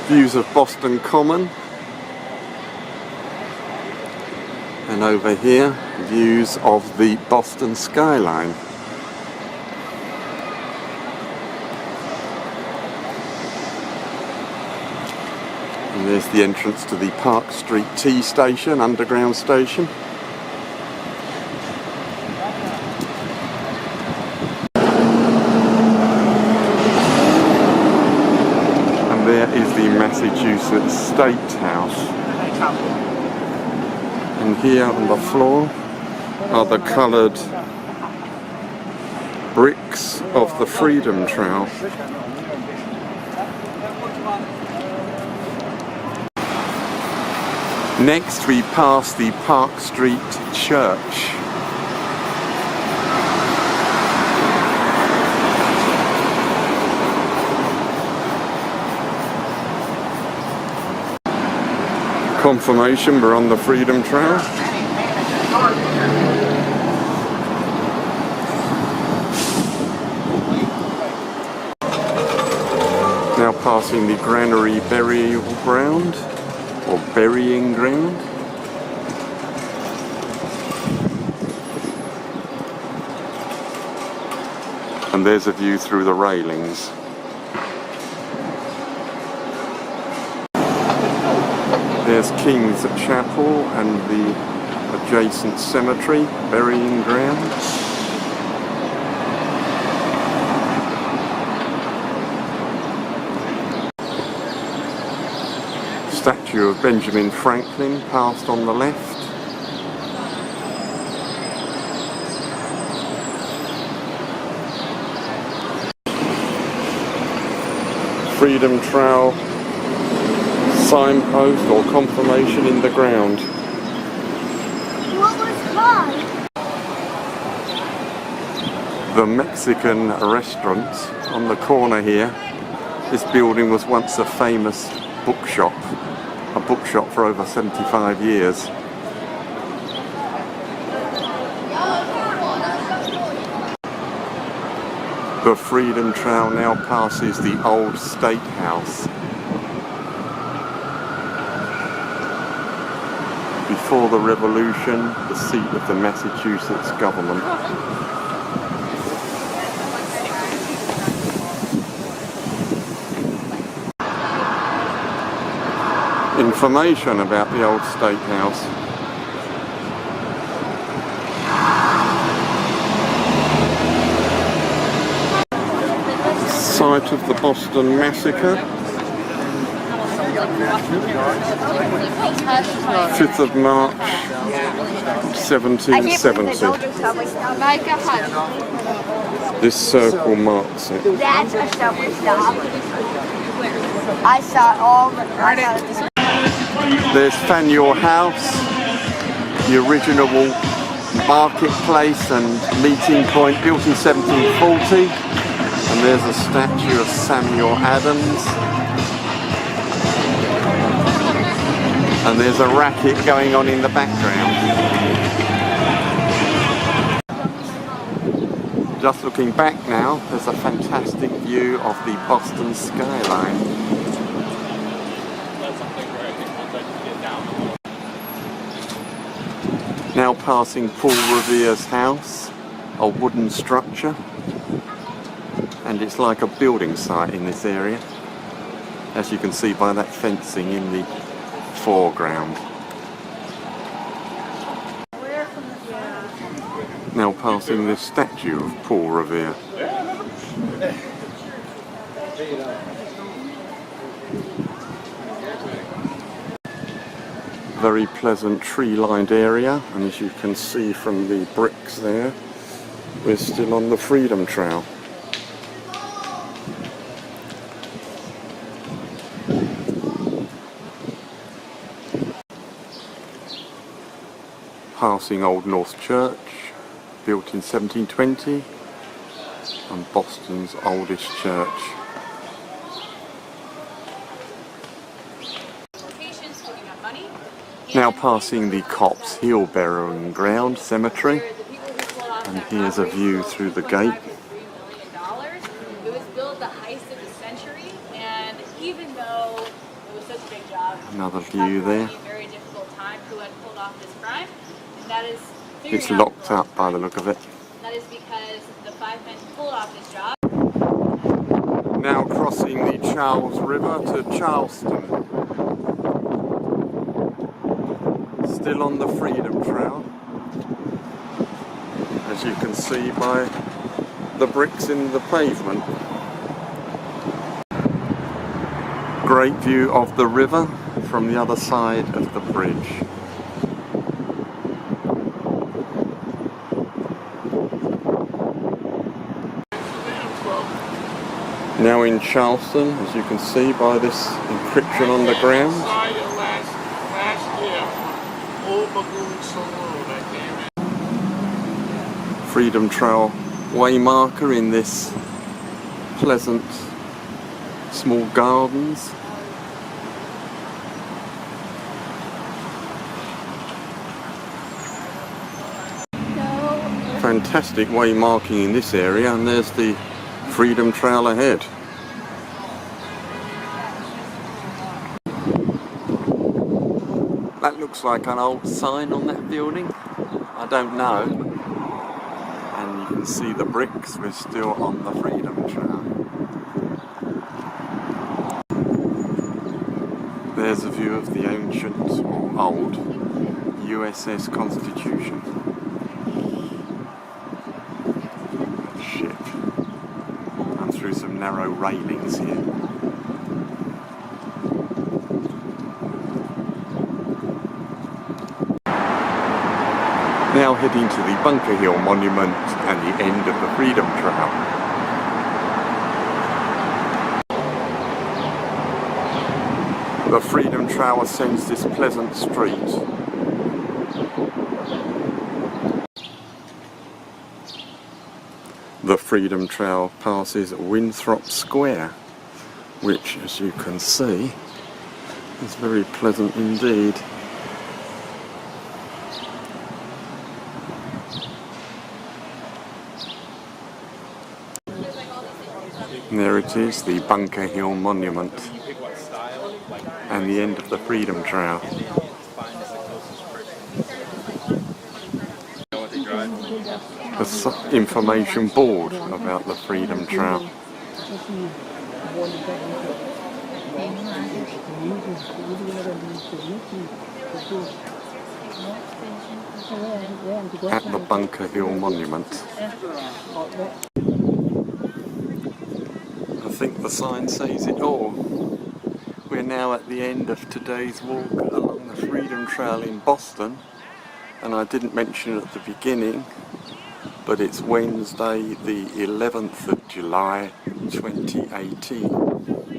Views of Boston Common. And over here, views of the Boston skyline. And there's the entrance to the Park Street T station, underground station. And there is the Massachusetts State House. And here on the floor are the coloured bricks of the Freedom Trail. Next we pass the Park Street Church. Confirmation we're on the Freedom Trail. Now passing the Granary Burial Ground, or Burying Ground. And there's a view through the railings. There's King's Chapel and the adjacent cemetery, Burying Ground. Statue of Benjamin Franklin passed on the left. Freedom Trail signpost or confirmation in the ground. What was called? The Mexican restaurant on the corner here. This building was once a famous bookshop. A bookshop for over 75 years. The Freedom Trail now passes the old State House. Before the Revolution, the seat of the Massachusetts government. Information about the old State House. Site of the Boston Massacre. 5th of March 1770. This circle marks it. That's a subway stop. I saw all the... There's Faneuil House, the original marketplace and meeting point, built in 1740. And there's a statue of Samuel Adams. And there's a racket going on in the background. Just looking back now, there's a fantastic view of the Boston skyline. Now passing Paul Revere's house, a wooden structure. And it's like a building site in this area, as you can see by that fencing in the foreground. Now passing this statue of Paul Revere. Very pleasant tree-lined area, and as you can see from the bricks there, we're still on the Freedom Trail. Passing Old North Church, built in 1720, and Boston's oldest church. Now passing the Cops Hill Burying Ground Cemetery, and here's a view through the gate. It was built the heist of the century, and even though Another view there. A very difficult time who had pulled off this crime, and that is It's locked up by the look of it. That is because the 5 men who pulled off this job. Now crossing the Charles River to Charleston. Still on the Freedom Trail, as you can see by the bricks in the pavement. Great view of the river from the other side of the bridge. Now in Charleston, as you can see by this inscription on the ground. Freedom Trail way marker in this pleasant small gardens. Fantastic way marking in this area, and there's the Freedom Trail ahead. That looks like an old sign on that building. I don't know. And you can see the bricks. We're still on the Freedom Trail. There's a view of the ancient or old USS Constitution ship. And through some narrow railings here. Now heading to the Bunker Hill Monument and the end of the Freedom Trail. The Freedom Trail ascends this pleasant street. The Freedom Trail passes Winthrop Square, which, as you can see, is very pleasant indeed. And there it is, the Bunker Hill Monument and the end of the Freedom Trail. The information board about the Freedom Trail. At the Bunker Hill Monument. I think the sign says it all. We're now at the end of today's walk along the Freedom Trail in Boston, and I didn't mention at the beginning, but it's Wednesday the 11th of July 2018.